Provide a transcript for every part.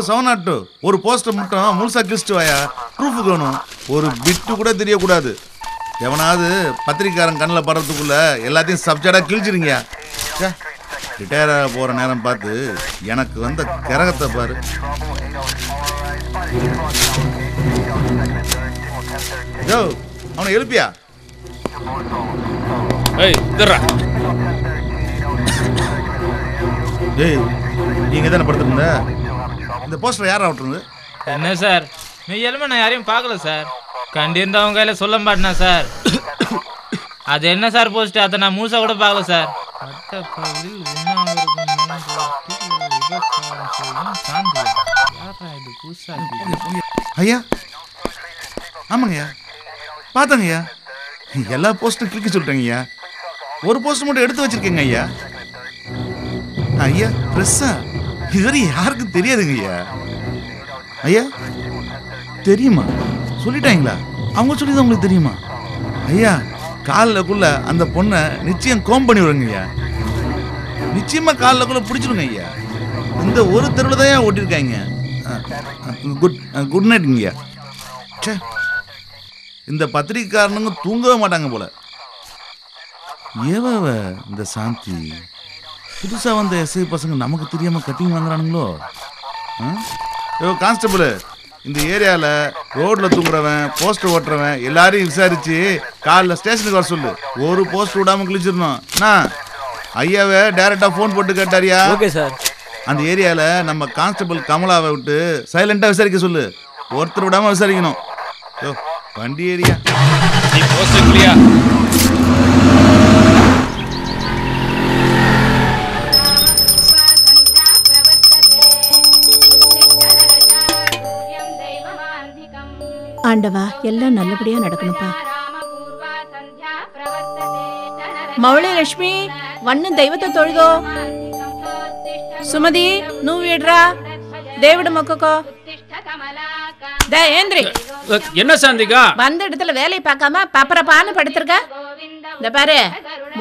சவனாட்டு ஒரு போஸ்டர் மட்டும் முழுசா கிழிச்சிட்டு வாயா, ப்ரூஃபுக்கு வேணும். ஒரு பிட்டு கூட தெரியக்கூடாது. எவனாவது பத்திரிக்காரன் கண்ணில் படுறதுக்குள்ள எல்லாத்தையும் சப்ஜெக்டாக கிழிச்சிருங்க. ரிட்டையர் ஆக போகிற நேரம் பார்த்து எனக்கு வந்த கிரகத்தை பாரு. யோ அவனை எழுப்பியா? ஏய் நீங்க தானே படுத்துருந்த? இந்த போஸ்டர் யாரா விட்டுருந்து? என்ன சார் மெய்யாலுமே நான் யாரையும் பார்க்கல சார். கண்டிருந்தவங்க கையில சொல்ல மாட்டேனா சார். அது என்ன சார் போஸ்ட்? அதை நான் முழுசா கூட பார்க்கல சார். ஐயா ஆமாங்கய்யா பார்த்தங்கய்யா, எல்லா போஸ்டும் கிளிக்க சொல்லிட்டேங்கய்யா. ஒரு போஸ்ட் மட்டும் எடுத்து வச்சிருக்கேங்க ஐயா. ஐயா ப்ரெஸ்ஸா இதுவரை யாருக்கும் தெரியாதுங்க ஐயா. ஐயா தெரியுமா? சொல்லிட்டாங்களா? அவங்க சொல்லிதான் உங்களுக்கு தெரியுமா? ஐயா காலிலக்குள்ள அந்த பொண்ணை நிச்சயம் கோம் பண்ணி விடுங்க ஐயா. நிச்சயமா காலிலக்குள்ள பிடிச்சிருங்க ஐயா. இந்த ஒரு தெருவில் தான் ஓட்டிருக்காங்க. குட் நைட்டுங்க ஐயா. சே இந்த பத்திரிக்காரனுங்க தூங்கவே மாட்டாங்க போல. ஏவ இந்த சாந்தி புதுசா வந்த எஸ்ஐ பசங்க நமக்கு தெரியாம கட்டிங் வாங்குறானுங்களோ? கான்ஸ்டபிள் இந்த ஏரியால ரோட்ல தூங்குறவன் போஸ்டர் ஓட்டுறவன் எல்லாரையும் விசாரிச்சு காலைல ஸ்டேஷனுக்கு வர சொல்லு. ஒரு போஸ்டர் விடாம கிழிச்சிடணும். ஐயாவை டைரக்டா போன் போட்டு கேட்டாரியா? Okay sir. அந்த ஏரியால நம்ம கான்ஸ்டபிள் கமலாவை விட்டு சைலண்டா விசாரிக்க சொல்லு. ஒருத்தர் விடாம விசாரிக்கணும். வண்டி ஏரியா ஆண்டவா எல்லாம் நல்லபடியா நடக்கணும்பா. மவளே லட்சுமி வண்ணு தெய்வத்தை தொழுதோ. சுமதி నువ్వు వీడ్రా దేవుడు మొక్కకో. ஏந்திரி. என்ன சாந்திகா வந்த இடத்துல வேலையை பார்க்காம பப்பரப்பான்னு படுத்திருக்க? இந்த பாரு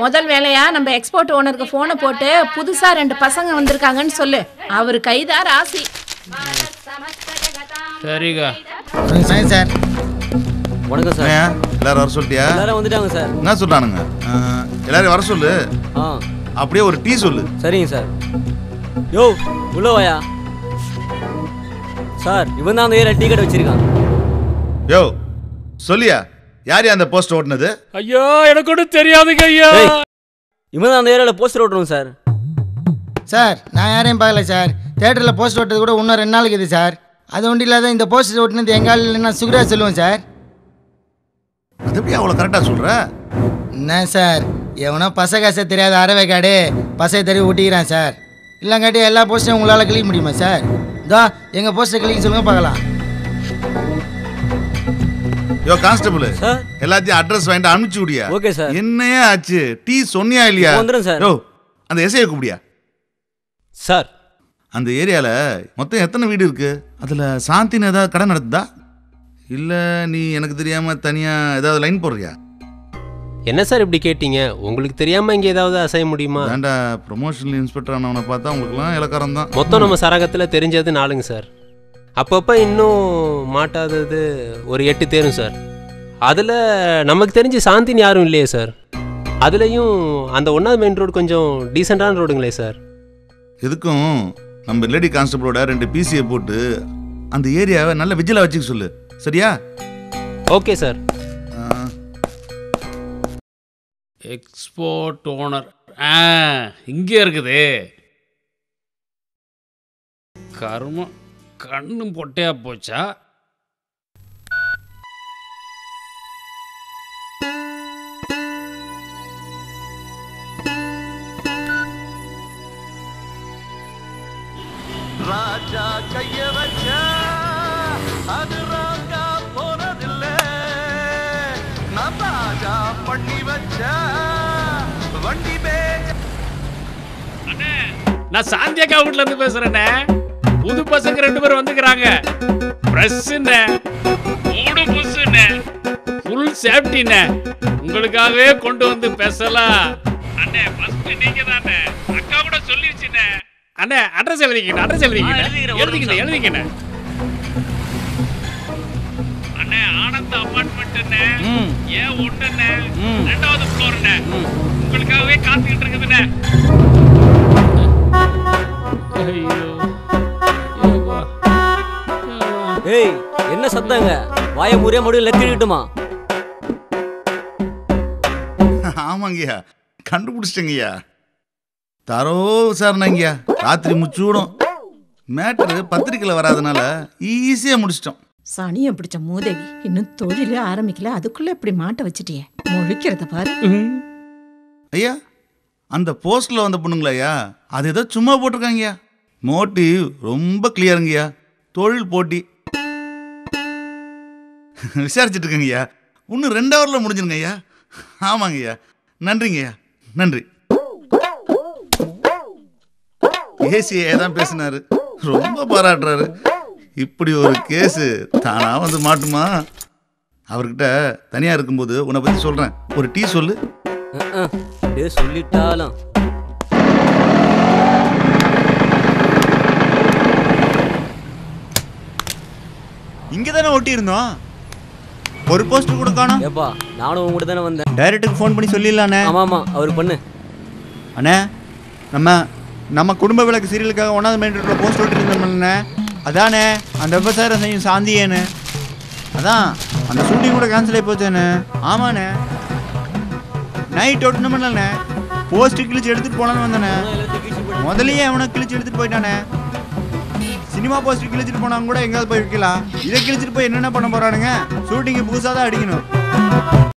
முதல் வேலையா நம்ம எக்ஸ்போர்ட் ஓனருக்கு போனை போட்டு புதுசா 2 பசங்க வந்திருக்காங்கன்னு சொல்லு. அவரு கைதார் ஆசி. சரிங்க சார். வணக்கம் சார். எல்லாரும் வர சொல்லிட்டியா? எல்லாரும் வந்துட்டாங்க சார். என்ன சொல்றானுங்க? எல்லாரும் வர சொல்லு. அப்படியே ஒரு டீ சொல்லு. சரிங்க சார். யோ உள்ள வாயா. சார் இவன் தான் அந்த ஏரியா டீ கடை வச்சிருக்கான். யோ சொல்லியா யார் அந்த போஸ்டர் ஓட்டுனது? ஐயோ எனக்கு ஒன்றும் தெரியாதுங்க ஐயா. இவன் தான் அந்த ஏரியால போஸ்டர் ஓட்டுறோம் சார். சார் நான் யாரையும் பார்க்கல சார். தியேட்டரில் போஸ்டர் ஓட்டுறது கூட இன்னும் 2 நாளைக்கு இது சார். அது ஒன்றும் இல்லாத இந்த போஸ்டர் ஓட்டுனது எங்கால் இல்லைன்னா சுகரா சொல்லுவேன் சார். அது எப்படி அவ்வளோ கரெக்டாக சொல்கிற? என்ன சார் எவனோ பசகாசை தெரியாத அறவை காடு பசை தெரிய ஊட்டிக்கிறான் சார். இல்லைங்காட்டி எல்லா போஸ்டரும் உங்களால் கிளிக்க முடியுமா சார்? இதோ எங்கள் போஸ்டர் கிளிக்க சொல்லுங்க பார்க்கலாம். யோ கான்ஸ்டபிள் எல்லாத்தையும் அட்ரஸ் வாங்கிட்டு அனுப்பிச்சு விடியா? Okay sir. என்னையே ஆச்சு டீ சொன்னியா இல்லையா? வந்துடும் சார். யோ அந்த எஸ்ஐயை கூப்பிடியா சார்? அந்த ஏரியாவில் மொத்தம் எத்தனை வீடு இருக்கு? அதில் சாந்தின்னு ஏதாவது கடை நடத்துதா இல்லை நீ எனக்கு தெரியாமல் தனியாக ஏதாவது லைன் போடுறியா? என்ன சார் இப்படி கேட்டீங்க? உங்களுக்கு தெரியாமல் இங்கே ஏதாவது அசைய முடியுமா? வேண்டா ப்ரொமோஷனல் இன்ஸ்பெக்டர் ஆனவனை பார்த்தா உங்களுக்குலாம் இலக்காரம் தான். மொத்தம் நம்ம சரகத்தில் தெரிஞ்சது 4ங்க சார். அப்பப்போ இன்னும் மாட்டாதது ஒரு 8 தேரும் சார். அதில் நமக்கு தெரிஞ்சு சாந்தின்னு யாரும் இல்லையே சார். அதுலேயும் அந்த 1வது மெயின் ரோடு கொஞ்சம் டீசெண்டான ரோடுங்களே சார். எதுக்கும் நம்ம லேடி கான்ஸ்டபிளோட 2 பிசியை போட்டு அந்த ஏரியாவை நல்ல விஜிலா வச்சுக்க சொல்லு. சரியா? Okay sir. எக்ஸ்போர்ட் ஓனர் இங்கே இருக்குது. கர்மம் கண்ணும் பொட்டையா போச்சா? ராஜா கைய வச்சா அது ராஜா போனதில்லை. நான் ராஜா பண்ணி வச்சா வண்டி நான் சாந்தியக்கா வீட்டுல இருந்து பேசுறேனே. புது பசங்க 2 பேர் வந்துக்கிறாங்க. பிரஸ்ஸுன்னு மூடு புஸ்ஸுன்னு ஃபுல் சேஃப்டின்னு உங்களுக்காகவே கொண்டு வந்து பேசலாம். அண்ணே ஃபர்ஸ்ட் நீங்க தானே. அக்கா கூட சொல்லிருச்சுண்ணே. அண்ணே அட்ரஸ் எழுதிக்கிண்ணே அண்ணே ஆனந்த அபார்ட்மெண்ட் அண்ணே A1 2வது ஃப்ளோர் அண்ணே உங்களுக்காகவே காத்துக்கிட்டு இருக்குதுண்ணே. ஏய் என்ன சத்தங்க வாய முறையா முடியும் லெத்திக்கிட்டுமா? ஆமாங்கய்யா, கண்டுபிடிச்சிட்டேங்கய்யா. தரோ விசாரணைங்கய்யா, ராத்திரி முச்சூடும். மேட்ரு பத்திரிக்கையில் வராதனால ஈஸியாக முடிச்சிட்டோம். சனியை பிடிச்ச மூதேவி, இன்னும் தொழிலே ஆரம்பிக்கல, அதுக்குள்ள இப்படி மாட்ட வச்சுட்டியே. முழிக்கிறத பாரு. ஐயா, அந்த போஸ்ட்ல வந்த பொண்ணுங்களா ஐயா, அது ஏதோ சும்மா போட்டிருக்காங்கய்யா. மோட்டிவ் ரொம்ப கிளியருங்கய்யா, தொழில் போட்டி. விசாரிச்சுட்டு இருக்கேங்கய்யா, இன்னும் 2 ஹவரில் முடிஞ்சிருங்க ஐயா. ஆமாங்கய்யா, நன்றிங்கய்யா, நன்றி. ஏசியை தான் பேசினாரு, ரொம்ப பாராட்டுறாரு. இப்படி ஒரு கேஸு தானா வந்து மாட்டுமா? அவர்கிட்ட தனியாக இருக்கும்போது உன்னை பற்றி சொல்கிறேன், ஒரு டீ சொல்லு. சொல்லிட்டாலும் இங்கே தானே ஒட்டியிருந்தோம், ஒரு போஸ்டர் கூட காணோம். ஏப்பா நானும் உங்க கூட தானே வந்தேன். டைரக்டருக்கு ஃபோன் பண்ணி சொல்லிடலாண்ணே. ஆமாம் அவருக்கு பண்ணு. அண்ணே, நம்ம குடும்ப விளக்கு சீரியலுக்காக 1வது மெயின் ரோட்டில் போஸ்ட் ஒட்டிருந்தோம்ண்ணே. அதானே அந்த விவசாயம் செய்யும் சாந்தியேன்னு. அதான் அந்த ஷூட்டிங் கூட கேன்சல் ஆகி போச்சேண்ணே. ஆமாண்ணே, நைட் ஒட்டணுமில்லண்ணே. போஸ்ட்டு கிழிச்சு எடுத்துகிட்டு போகலான்னு வந்தேண்ணே. முதலையே அவனை கிழிச்சு எடுத்துகிட்டு போயிட்டானே. சினிமா போஸ்டர் கிழிச்சிட்டு போனாங்க கூட எங்கேயாவது போய் வைக்கலாம். இதை கிழிச்சிட்டு போய் என்னென்ன பண்ண போகிறானுங்க? ஷூட்டிங்கு புதுசாக தான் அடிக்கணும்.